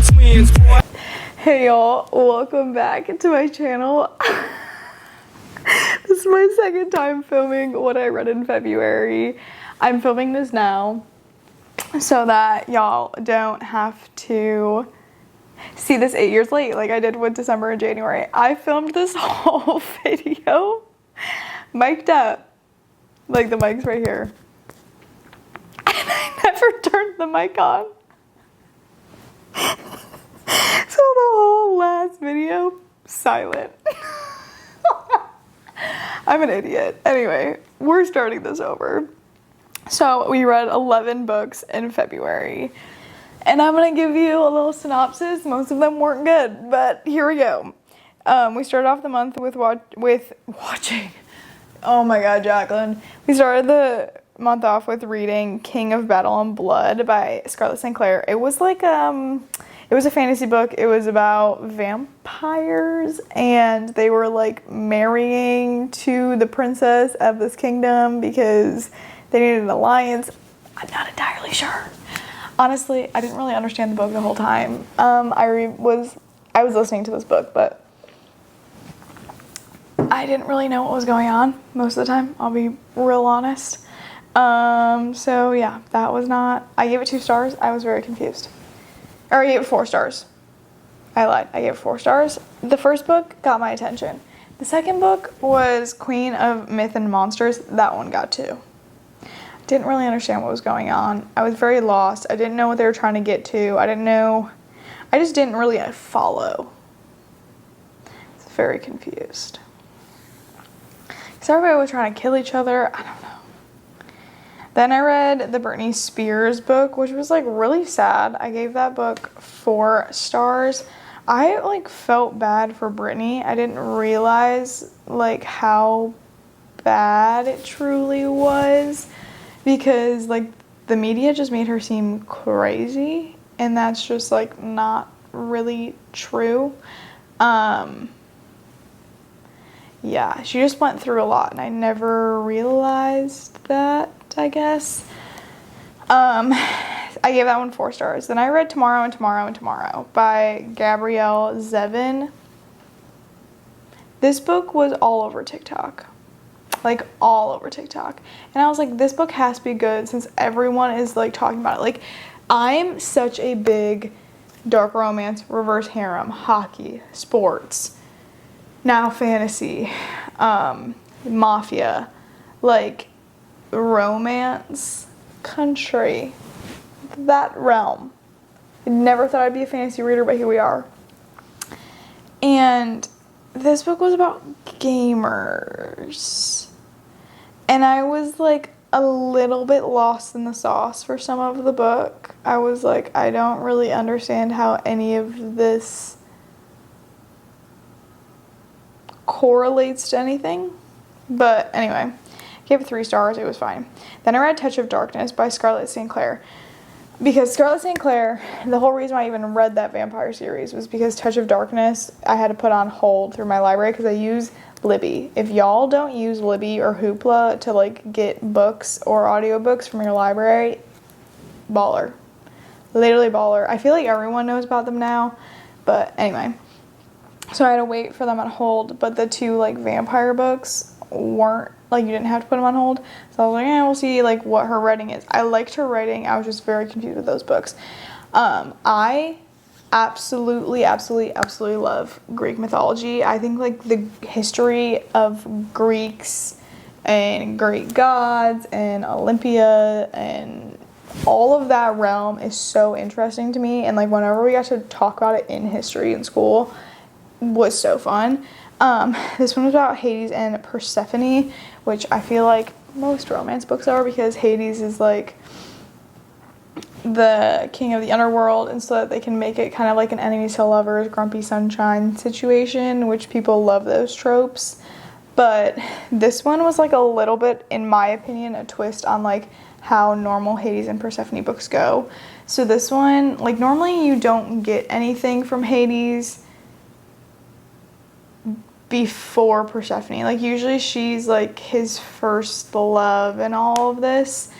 the twins, boy. Hey y'all, welcome back to my channel. This is my second time filming what I read in February. I'm filming this now so that y'all don't have to see this 8 years late like I did with December and January. I filmed this whole video mic'd up, like the mic's right here, and I never turned the mic on. So the whole last video, silent. I'm an idiot. Anyway, we're starting this over. So we read 11 books in February. And I'm going to give you a little synopsis. Most of them weren't good, but here we go. We started off the month with watching. Oh my god, Jaclyn. We started the month off with reading King of Battle and Blood by Scarlett St. Clair. It was like it was a fantasy book. It was about vampires, and they were like marrying to the princess of this kingdom because they needed an alliance. I'm not entirely sure. Honestly, I didn't really understand the book the whole time. I was listening to this book, but I didn't really know what was going on most of the time. I'll be real honest. So yeah, that was not. I gave it 2 stars. I was very confused. Or I gave it 4 stars. I lied. I gave it 4 stars. The first book got my attention. The second book was Queen of Myth and Monsters. That one got 2. Didn't really understand what was going on. I was very lost. I didn't know what they were trying to get to. I just didn't really follow. I was very confused. Because everybody was trying to kill each other. I don't know. Then I read the Britney Spears book, which was like really sad. I gave that book 4 stars. I like felt bad for Britney. I didn't realize like how bad it truly was, because like the media just made her seem crazy, and that's just like not really true. Yeah, she just went through a lot, and I never realized that, I guess. I gave that one 4 stars. Then I read Tomorrow and Tomorrow and Tomorrow by Gabrielle Zevin. This book was all over TikTok. Like, all over TikTok. And I was like, this book has to be good since everyone is, like, talking about it. Like, I'm such a big dark romance, reverse harem, hockey, sports, now fantasy, mafia, like, romance country, that realm. I never thought I'd be a fantasy reader, but here we are. And this book was about gamers, and I was like a little bit lost in the sauce for some of the book. I was like, I don't really understand how any of this correlates to anything, but anyway, gave it 3 stars. It was fine. Then I read Touch of Darkness by Scarlett St. Clair, because Scarlett St. Clair, the whole reason why I even read that vampire series was because Touch of Darkness I had to put on hold through my library because I use Libby. If y'all don't use Libby or Hoopla to like get books or audiobooks from your library, baller. Literally baller. I feel like everyone knows about them now, but anyway. So I had to wait for them on hold, but the 2 like vampire books weren't, like, you didn't have to put them on hold. So I was like, yeah, we'll see like what her writing is. I liked her writing. I was just very confused with those books. I absolutely love Greek mythology. I think like the history of Greeks and Greek gods and Olympia and all of that realm is so interesting to me. And like whenever we got to talk about it in history in school, was so fun. This one was about Hades and Persephone, which I feel like most romance books are, because Hades is like the king of the underworld, and so that they can make it kind of like an enemies to lovers, grumpy sunshine situation, which people love those tropes. But this one was like a little bit, in my opinion, a twist on like how normal Hades and Persephone books go. So this one, like normally you don't get anything from Hades before Persephone. Like usually she's like his first love and all of this,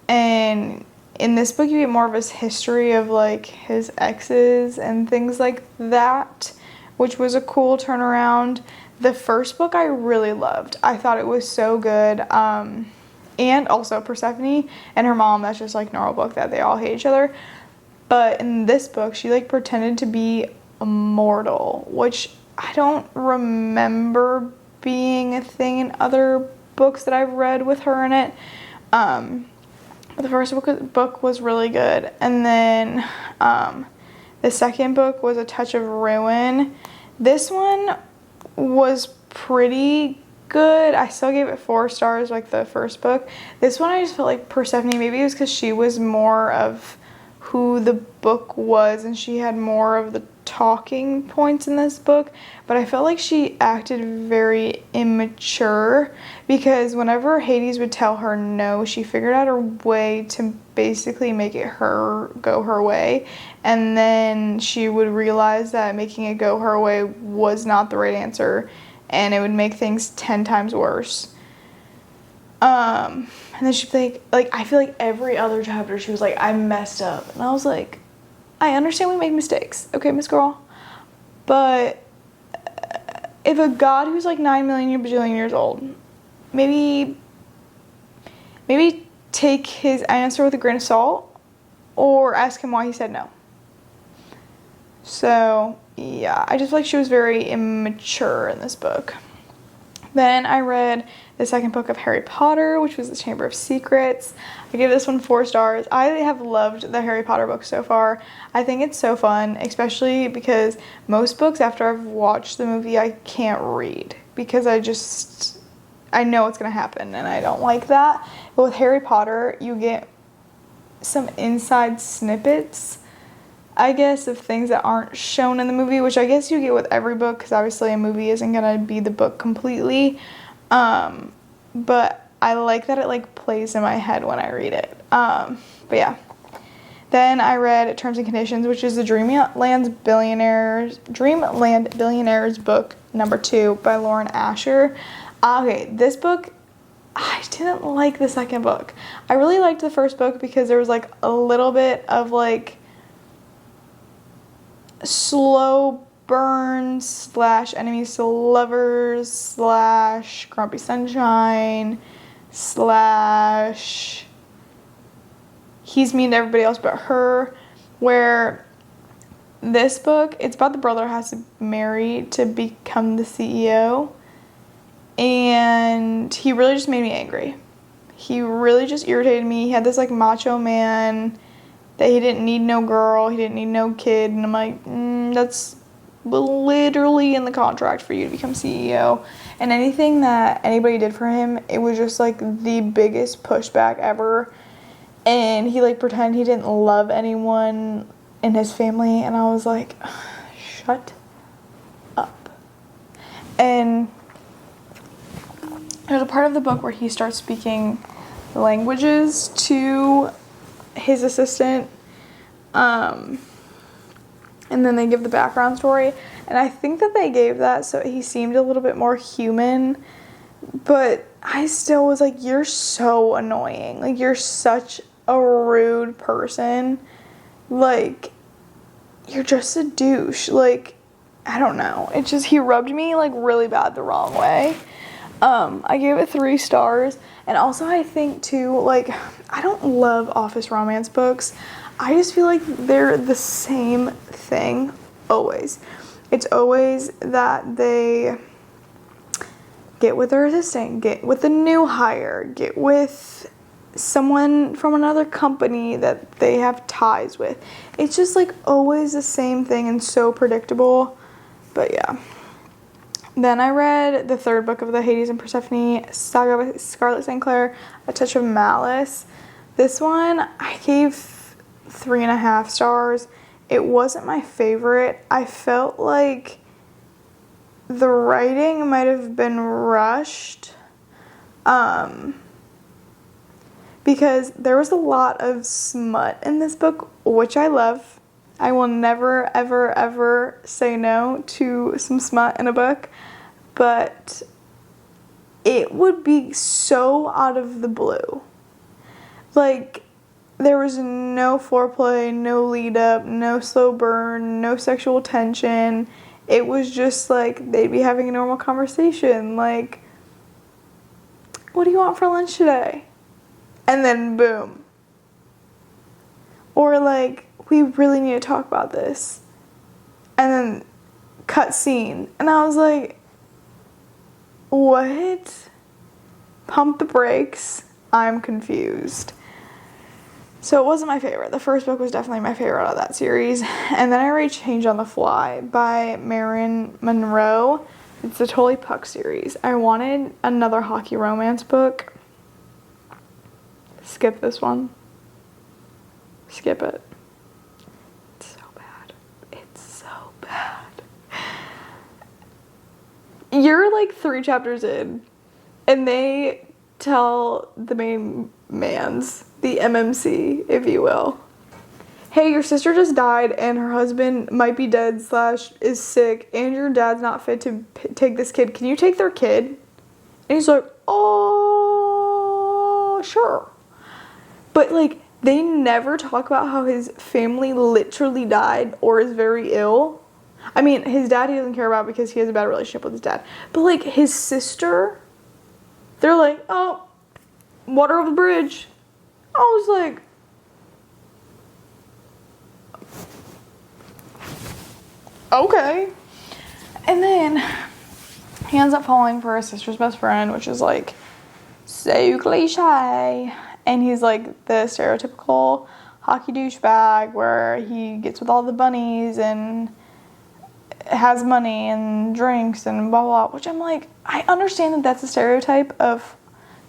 and in this book you get more of his history of like his exes and things like that, which was a cool turnaround. The first book I really loved. I thought it was so good. And also Persephone and her mom, that's just like normal book that they all hate each other. But in this book, she like pretended to be immortal, which I don't remember being a thing in other books that I've read with her in it. But the first book was really good. And then the second book was A Touch of Ruin. This one was pretty good. I still gave it 4 stars like the first book. This one I just felt like Persephone, maybe it was because she was more of who the book was and she had more of the talking points in this book, but I felt like she acted very immature because whenever Hades would tell her no, she figured out a way to basically make it go her way, and then she would realize that making it go her way was not the right answer and it would make things 10 times worse. And then she'd be like I feel like every other chapter she was like, I messed up, and I was like, I understand we make mistakes, okay, Miss Girl, but if a god who's like 9 million bajillion years old, maybe take his answer with a grain of salt, or ask him why he said no. So yeah, I just feel like she was very immature in this book. Then I read the second book of Harry Potter, which was The Chamber of Secrets. I gave this one 4 stars. I have loved the Harry Potter books so far. I think it's so fun, especially because most books after I've watched the movie I can't read because I know what's going to happen and I don't like that. But with Harry Potter, you get some inside snippets, I guess, of things that aren't shown in the movie, which I guess you get with every book because obviously a movie isn't going to be the book completely. But I like that it like plays in my head when I read it. But yeah. Then I read Terms and Conditions, which is the Dreamland Billionaires book number 2 by Lauren Asher. Okay, this book, I didn't like the second book. I really liked the first book because there was like a little bit of like slow burn / enemies to lovers / grumpy sunshine / he's mean to everybody else but her, where this book, it's about the brother who has to marry to become the CEO, and he really just made me angry. He really just irritated me. He had this like macho man that he didn't need no girl, he didn't need no kid, and I'm like, that's literally in the contract for you to become CEO. And anything that anybody did for him, it was just like the biggest pushback ever. And he like pretended he didn't love anyone in his family, and I was like, shut up. And there's a part of the book where he starts speaking languages to his assistant, and then they give the background story, and I think that they gave that so he seemed a little bit more human, but I still was like, you're so annoying, like you're such a rude person, like you're just a douche, like I don't know, it just, he rubbed me like really bad the wrong way. I gave it 3 stars, and also I think too, like, I don't love office romance books. I just feel like they're the same thing always. It's always that they get with their assistant, get with a new hire, get with someone from another company that they have ties with. It's just like always the same thing and so predictable. But yeah. Then I read the third book of the Hades and Persephone saga by Scarlett St. Clair, A Touch of Malice. This one I gave 3.5 stars. It wasn't my favorite. I felt like the writing might have been rushed, because there was a lot of smut in this book, which I love. I will never, ever, ever say no to some smut in a book, but it would be so out of the blue. Like, there was no foreplay, no lead up, no slow burn, no sexual tension. It was just like they'd be having a normal conversation, like, what do you want for lunch today? And then boom. Or like, we really need to talk about this. And then cut scene. And I was like, what? Pump the brakes. I'm confused. So it wasn't my favorite. The first book was definitely my favorite out of that series. And then I read Change on the Fly by Marilyn Monroe. It's the Totally Puck series. I wanted another hockey romance book. Skip this one. Skip it. It's so bad. It's so bad. You're like 3 chapters in, and they tell the main man's, the MMC, if you will, hey, your sister just died and her husband might be dead / is sick and your dad's not fit to take this kid. Can you take their kid? And he's like, oh, sure. But like, they never talk about how his family literally died or is very ill. I mean, his dad he doesn't care about because he has a bad relationship with his dad. But like, his sister, they're like, oh, water over the bridge. I was like, okay. And then he ends up falling for his sister's best friend, which is like so cliche. And he's like the stereotypical hockey douchebag where he gets with all the bunnies and has money and drinks and blah blah, which I'm like, I understand that that's a stereotype of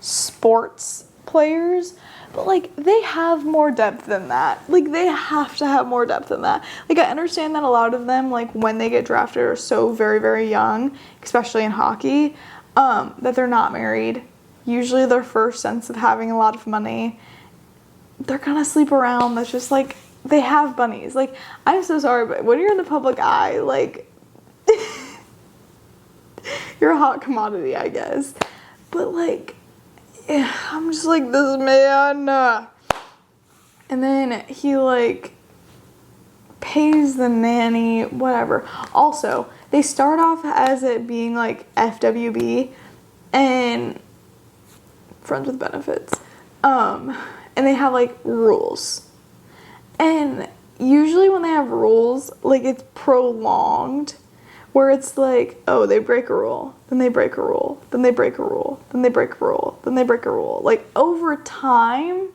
sports players, but like, they have more depth than that. Like, they have to have more depth than that. Like, I understand that a lot of them, like, when they get drafted are so very, very young, especially in hockey, that they're not married. Usually their first sense of having a lot of money, they're gonna sleep around. That's just like, they have bunnies. Like, I'm so sorry, but when you're in the public eye, like, you're a hot commodity, I guess. But like, yeah, I'm just like, this man. And then he like pays the nanny, whatever. Also, they start off as it being like FWB and friends with benefits. And they have like rules. And usually when they have rules, like, it's prolonged, where it's like, oh, they break a rule, then they break a rule, then they break a rule, then they break a rule, then they break a rule, like, over time.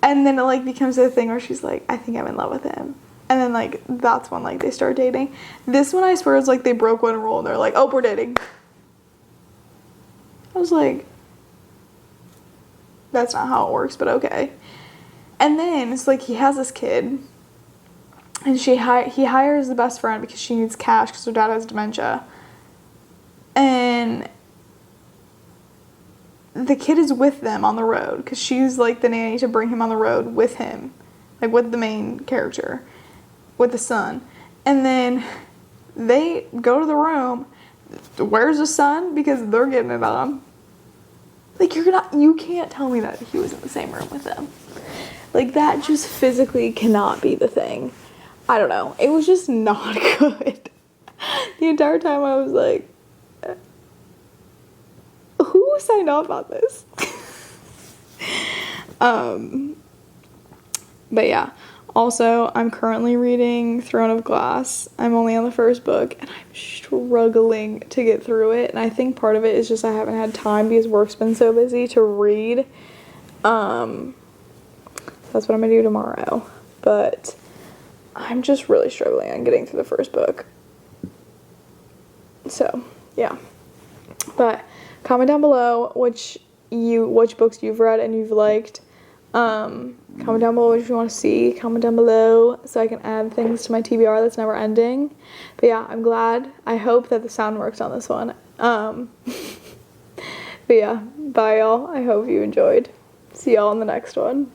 And then it like becomes a thing where she's like, I think I'm in love with him. And then like, that's when like they start dating. This one, I swear, is like they broke one rule and they're like, oh, we're dating. I was like, that's not how it works, but okay. And then it's like, he has this kid, and he hires the best friend because she needs cash because her dad has dementia. And the kid is with them on the road because she's like the nanny to bring him on the road with him, like with the main character, with the son. And then they go to the room. Where's the son? Because they're getting it on. Like, you can't tell me that he was in the same room with them. Like, that just physically cannot be the thing. I don't know. It was just not good. The entire time I was like, who signed off on this? But yeah. Also, I'm currently reading Throne of Glass. I'm only on the first book, and I'm struggling to get through it. And I think part of it is just I haven't had time because work's been so busy to read. That's what I'm gonna do tomorrow. But I'm just really struggling on getting through the first book. So, yeah. But comment down below which books you've read and you've liked. Comment down below what you want to see. Comment down below so I can add things to my TBR that's never ending. But yeah, I'm glad. I hope that the sound works on this one. But yeah, bye y'all. I hope you enjoyed. See y'all in the next one.